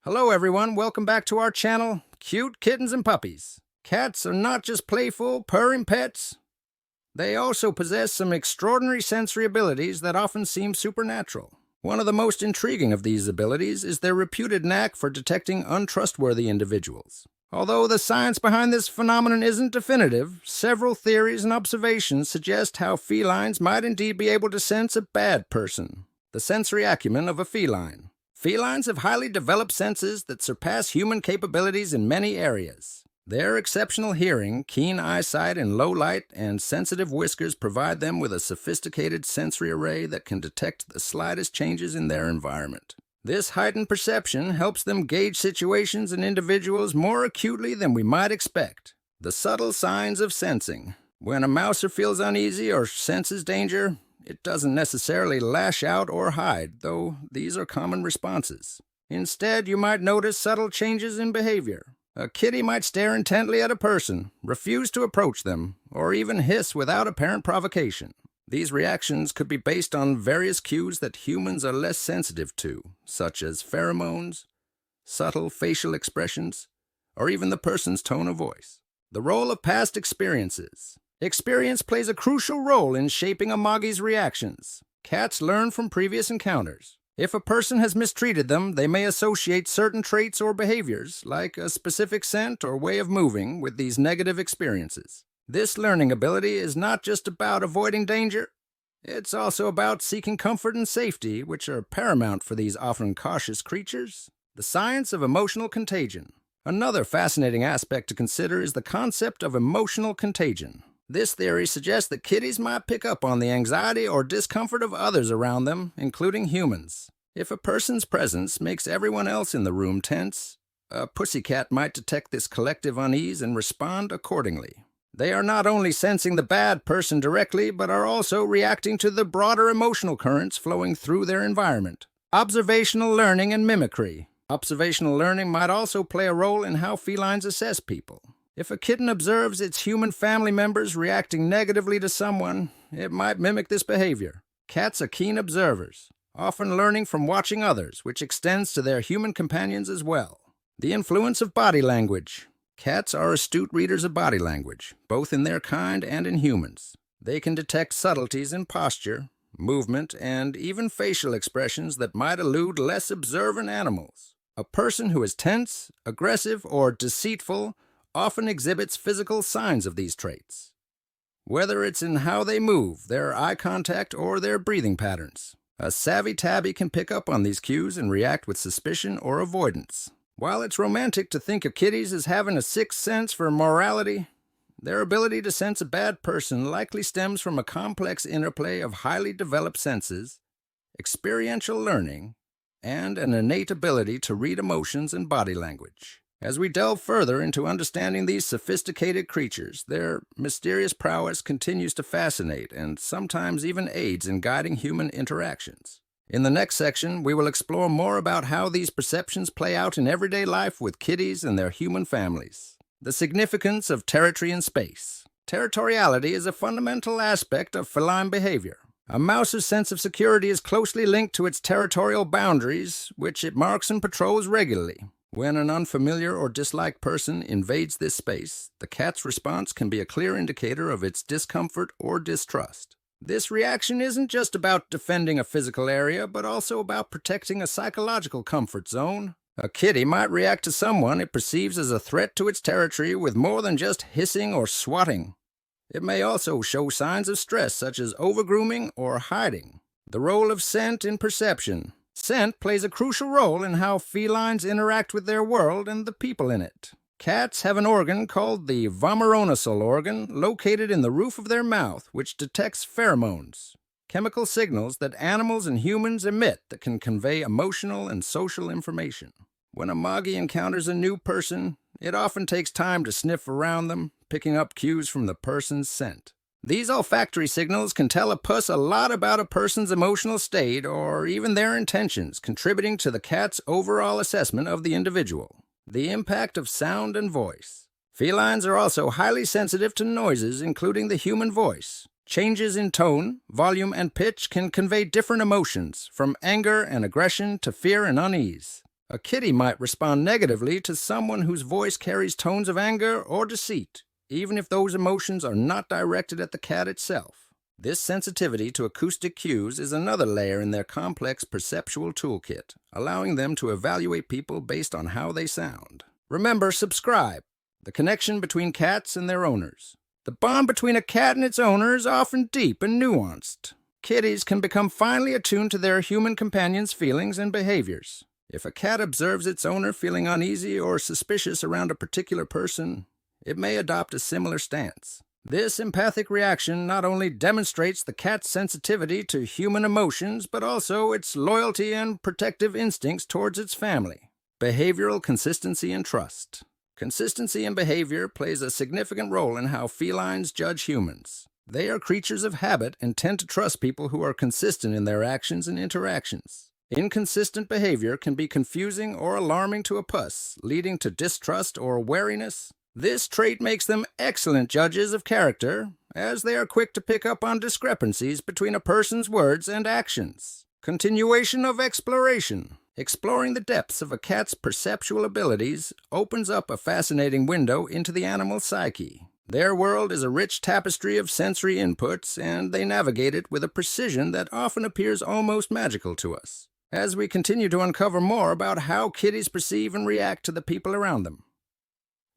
Hello everyone, welcome back to our channel, Cute Kittens and Puppies. Cats are not just playful, purring pets. They also possess some extraordinary sensory abilities that often seem supernatural. One of the most intriguing of these abilities is their reputed knack for detecting untrustworthy individuals. Although the science behind this phenomenon isn't definitive, several theories and observations suggest how felines might indeed be able to sense a bad person. The sensory acumen of a feline. Felines have highly developed senses that surpass human capabilities in many areas. Their exceptional hearing, keen eyesight in low light, and sensitive whiskers provide them with a sophisticated sensory array that can detect the slightest changes in their environment. This heightened perception helps them gauge situations and individuals more acutely than we might expect. The subtle signs of sensing. When a mouser feels uneasy or senses danger, it doesn't necessarily lash out or hide, though these are common responses. Instead, you might notice subtle changes in behavior. A kitty might stare intently at a person, refuse to approach them, or even hiss without apparent provocation. These reactions could be based on various cues that humans are less sensitive to, such as pheromones, subtle facial expressions, or even the person's tone of voice. The role of past experiences. Experience plays a crucial role in shaping a Moggy's reactions. Cats learn from previous encounters. If a person has mistreated them, they may associate certain traits or behaviors, like a specific scent or way of moving, with these negative experiences. This learning ability is not just about avoiding danger. It's also about seeking comfort and safety, which are paramount for these often cautious creatures. The science of emotional contagion. Another fascinating aspect to consider is the concept of emotional contagion. This theory suggests that kitties might pick up on the anxiety or discomfort of others around them, including humans. If a person's presence makes everyone else in the room tense, a pussycat might detect this collective unease and respond accordingly. They are not only sensing the bad person directly, but are also reacting to the broader emotional currents flowing through their environment. Observational learning and mimicry. Observational learning might also play a role in how felines assess people. If a kitten observes its human family members reacting negatively to someone, it might mimic this behavior. Cats are keen observers, often learning from watching others, which extends to their human companions as well. The influence of body language. Cats are astute readers of body language, both in their kind and in humans. They can detect subtleties in posture, movement, and even facial expressions that might elude less observant animals. A person who is tense, aggressive, or deceitful often exhibits physical signs of these traits, whether it's in how they move, their eye contact, or their breathing patterns. A savvy tabby can pick up on these cues and react with suspicion or avoidance. While it's romantic to think of kitties as having a sixth sense for morality, their ability to sense a bad person likely stems from a complex interplay of highly developed senses, experiential learning, and an innate ability to read emotions and body language. As we delve further into understanding these sophisticated creatures, their mysterious prowess continues to fascinate and sometimes even aids in guiding human interactions. In the next section, we will explore more about how these perceptions play out in everyday life with kitties and their human families. The significance of territory and space. Territoriality is a fundamental aspect of feline behavior. A mouse's sense of security is closely linked to its territorial boundaries, which it marks and patrols regularly. When an unfamiliar or disliked person invades this space, the cat's response can be a clear indicator of its discomfort or distrust. This reaction isn't just about defending a physical area, but also about protecting a psychological comfort zone. A kitty might react to someone it perceives as a threat to its territory with more than just hissing or swatting. It may also show signs of stress, such as overgrooming or hiding. The role of scent in perception. Scent plays a crucial role in how felines interact with their world and the people in it. Cats have an organ called the vomeronasal organ located in the roof of their mouth, which detects pheromones, chemical signals that animals and humans emit that can convey emotional and social information. When a Moggy encounters a new person, it often takes time to sniff around them, picking up cues from the person's scent. These olfactory signals can tell a puss a lot about a person's emotional state or even their intentions, contributing to the cat's overall assessment of the individual. The impact of sound and voice. Felines are also highly sensitive to noises, including the human voice. Changes in tone, volume, and pitch can convey different emotions, from anger and aggression to fear and unease. A kitty might respond negatively to someone whose voice carries tones of anger or deceit, even if those emotions are not directed at the cat itself. This sensitivity to acoustic cues is another layer in their complex perceptual toolkit, allowing them to evaluate people based on how they sound. Remember, subscribe. The connection between cats and their owners. The bond between a cat and its owner is often deep and nuanced. Kitties can become finely attuned to their human companion's feelings and behaviors. If a cat observes its owner feeling uneasy or suspicious around a particular person, it may adopt a similar stance. This empathic reaction not only demonstrates the cat's sensitivity to human emotions, but also its loyalty and protective instincts towards its family. Behavioral consistency and trust. Consistency in behavior plays a significant role in how felines judge humans. They are creatures of habit and tend to trust people who are consistent in their actions and interactions. Inconsistent behavior can be confusing or alarming to a puss, leading to distrust or wariness. This trait makes them excellent judges of character, as they are quick to pick up on discrepancies between a person's words and actions. Continuation of exploration. Exploring the depths of a cat's perceptual abilities opens up a fascinating window into the animal's psyche. Their world is a rich tapestry of sensory inputs, and they navigate it with a precision that often appears almost magical to us, as we continue to uncover more about how kitties perceive and react to the people around them.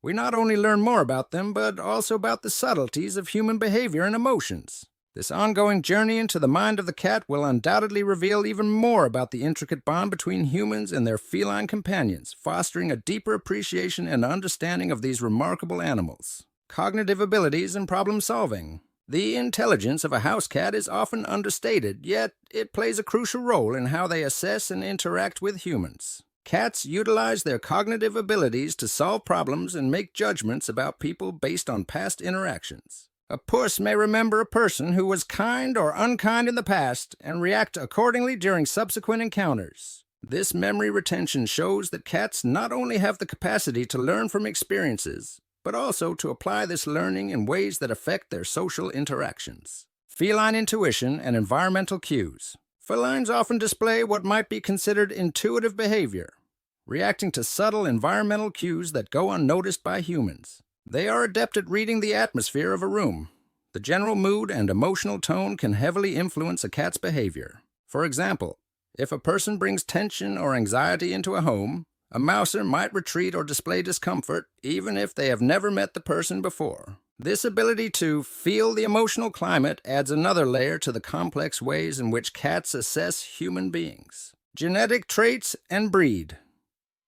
We not only learn more about them, but also about the subtleties of human behavior and emotions. This ongoing journey into the mind of the cat will undoubtedly reveal even more about the intricate bond between humans and their feline companions, fostering a deeper appreciation and understanding of these remarkable animals. Cognitive abilities and problem solving. The intelligence of a house cat is often understated, yet it plays a crucial role in how they assess and interact with humans. Cats utilize their cognitive abilities to solve problems and make judgments about people based on past interactions. A puss may remember a person who was kind or unkind in the past and react accordingly during subsequent encounters. This memory retention shows that cats not only have the capacity to learn from experiences, but also to apply this learning in ways that affect their social interactions. Feline intuition and environmental cues. Felines often display what might be considered intuitive behavior, reacting to subtle environmental cues that go unnoticed by humans. They are adept at reading the atmosphere of a room. The general mood and emotional tone can heavily influence a cat's behavior. For example, if a person brings tension or anxiety into a home, a mouser might retreat or display discomfort, even if they have never met the person before. This ability to feel the emotional climate adds another layer to the complex ways in which cats assess human beings. Genetic traits and breed.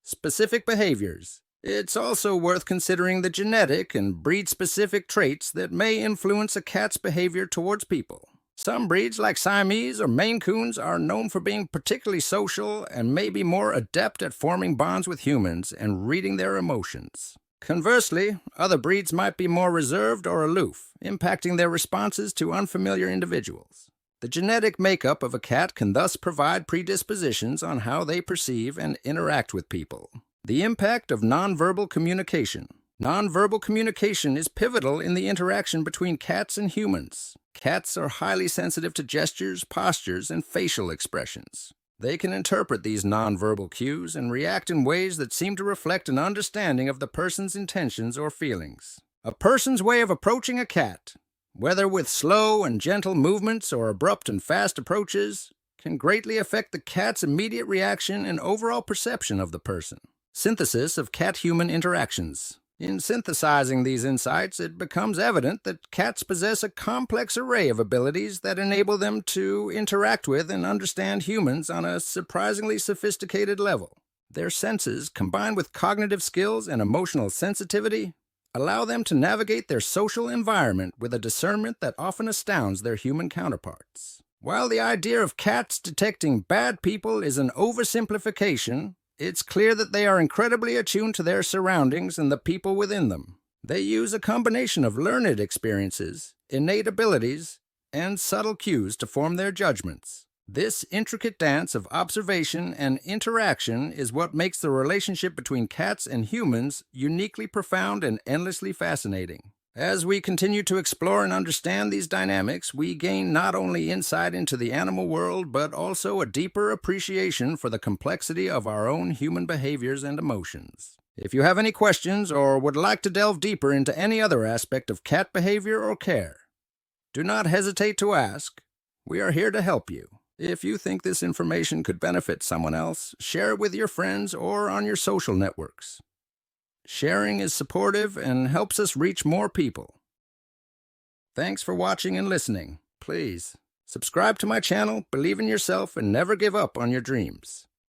Specific behaviors. It's also worth considering the genetic and breed-specific traits that may influence a cat's behavior towards people. Some breeds, like Siamese or Maine Coons, are known for being particularly social and may be more adept at forming bonds with humans and reading their emotions. Conversely, other breeds might be more reserved or aloof, impacting their responses to unfamiliar individuals. The genetic makeup of a cat can thus provide predispositions on how they perceive and interact with people. The impact of nonverbal communication. Nonverbal communication is pivotal in the interaction between cats and humans. Cats are highly sensitive to gestures, postures, and facial expressions. They can interpret these nonverbal cues and react in ways that seem to reflect an understanding of the person's intentions or feelings. A person's way of approaching a cat, whether with slow and gentle movements or abrupt and fast approaches, can greatly affect the cat's immediate reaction and overall perception of the person. Synthesis of cat-human interactions. In synthesizing these insights, it becomes evident that cats possess a complex array of abilities that enable them to interact with and understand humans on a surprisingly sophisticated level. Their senses, combined with cognitive skills and emotional sensitivity, allow them to navigate their social environment with a discernment that often astounds their human counterparts. While the idea of cats detecting bad people is an oversimplification, it's clear that they are incredibly attuned to their surroundings and the people within them. They use a combination of learned experiences, innate abilities, and subtle cues to form their judgments. This intricate dance of observation and interaction is what makes the relationship between cats and humans uniquely profound and endlessly fascinating. As we continue to explore and understand these dynamics, we gain not only insight into the animal world, but also a deeper appreciation for the complexity of our own human behaviors and emotions. If you have any questions or would like to delve deeper into any other aspect of cat behavior or care, do not hesitate to ask. We are here to help you. If you think this information could benefit someone else, share it with your friends or on your social networks. Sharing is supportive and helps us reach more people. Thanks for watching and listening. Please, subscribe to my channel, believe in yourself, and never give up on your dreams.